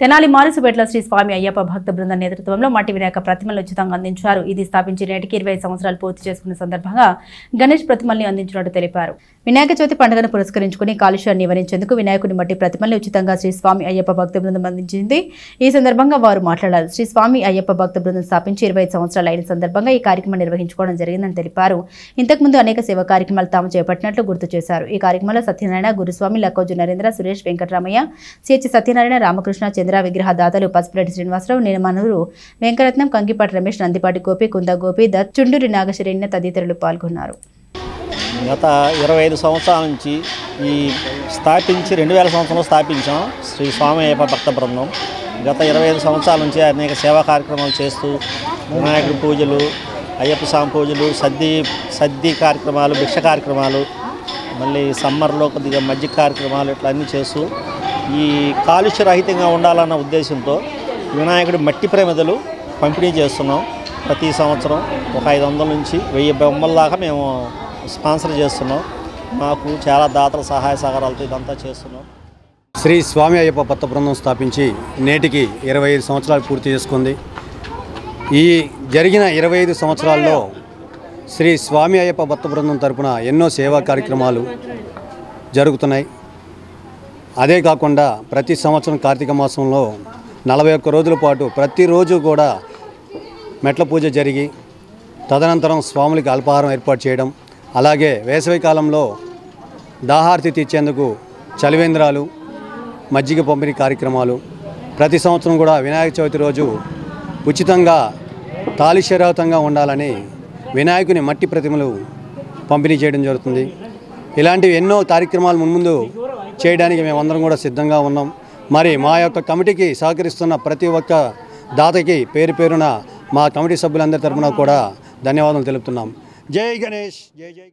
తెనాలి మారుసుపేటలో శ్రీ స్వామి అయ్యప్ప భక్త బృందం నేతృత్వంలో మట్టి వినాయక ప్రతిమలను ఉచితంగా అందించారు. ఇది స్థాపించి నేటికి 25 సంవత్సరాలు పూర్తి చేసుకున్న సందర్భంగా గణేష్ ప్రతిమల్ని అందించినట్టు తెలిపారు. వినాయక చవితి పండుగను పురస్కరించుకుని కాలుష్యాన్ని నివారించేందుకు వినాయకుని మట్టి ప్రతిమల్ని ఉచితంగా శ్రీ స్వామి అయ్యప్ప భక్త బృందం అందించింది. ఈ సందర్భంగా వారు మాట్లాడారు. శ్రీ స్వామి అయ్యప్ప భక్త బృందం స్థాపించి 25 సంవత్సరాలు అయిన సందర్భంగా ఈ కార్యక్రమం నిర్వహించుకోవడం జరిగిందని తెలిపారు. ఇంతకుముందు అనేక సేవా కార్యక్రమాలు తాము చేపట్టినట్లు గుర్తు చేశారు. ఈ కార్యక్రమంలో సత్యనారాయణ, గురుస్వామి, లక్కోజు నరేంద్ర, సురేష్, వెంకటరామయ్య, సిహెచ్ సత్యనారాయణ, రామకృష్ణ, చంద్ర, విగ్రహ దాతలు పసుపురెడ్డి శ్రీనివాసరావు, నేనమనూరు వెంకరత్నం, కంకిపాటి రమేష్, నందిపాటి గోపి, కుంద గోపి, దత్, చుండూరి నాగశరణ్య తదితరులు పాల్గొన్నారు. గత 25 సంవత్సరాల నుంచి ఈ స్థాపించి 2000 సంవత్సరంలో స్థాపించాం శ్రీ స్వామి అయ్యప్ప భక్త బృందం. గత 25 సంవత్సరాల నుంచి అనేక సేవా కార్యక్రమాలు చేస్తూ వినాయకుడి పూజలు, అయ్యప్ప స్వామి పూజలు, సద్ది కార్యక్రమాలు, భిక్ష కార్యక్రమాలు, మళ్ళీ సమ్మర్లో కొద్దిగా మజ్జిగ కార్యక్రమాలు ఇట్లా అన్నీ చేస్తూ ఈ కాలుష్య రహితంగా ఉండాలన్న ఉద్దేశంతో వినాయకుడి మట్టి ప్రమిదలు పంపిణీ చేస్తున్నాం. ప్రతి సంవత్సరం ఒక 500 నుంచి 1000 బొమ్మల దాకా మేము స్పాన్సర్ చేస్తున్నాం. మాకు చాలా దాతల సహాయ సహకారాలతో ఇదంతా చేస్తున్నాం. శ్రీ స్వామి అయ్యప్ప భక్త బృందం స్థాపించి నేటికి 25 సంవత్సరాలు పూర్తి చేసుకుంది. ఈ జరిగిన 25 సంవత్సరాల్లో శ్రీ స్వామి అయ్యప్ప భక్త బృందం తరపున ఎన్నో సేవా కార్యక్రమాలు జరుగుతున్నాయి. అదే కాకుండా ప్రతి సంవత్సరం కార్తీక మాసంలో 41 రోజుల పాటు ప్రతిరోజు కూడా మెట్ల పూజ జరిగి తదనంతరం స్వాములకి అల్పాహారం ఏర్పాటు చేయడం, అలాగే వేసవి కాలంలో దాహార్తి తీర్చేందుకు చలివేంద్రాలు, మజ్జిగ పంపిణీ కార్యక్రమాలు, ప్రతి సంవత్సరం కూడా వినాయక చవితి రోజు ఉచితంగా కాలుష్యరహితంగా ఉండాలని వినాయకుని మట్టి ప్రతిమలు పంపిణీ చేయడం జరుగుతుంది. ఇలాంటివి ఎన్నో కార్యక్రమాలు మున్ముందు చేయడానికి మేమందరం కూడా సిద్ధంగా ఉన్నాం. మరి మా యొక్క కమిటీకి సహకరిస్తున్న ప్రతి ఒక్క దాతకి పేరు పేరున మా కమిటీ సభ్యులందరి తరఫున కూడా ధన్యవాదాలు తెలుపుతున్నాం. జై గణేష్, జై జై.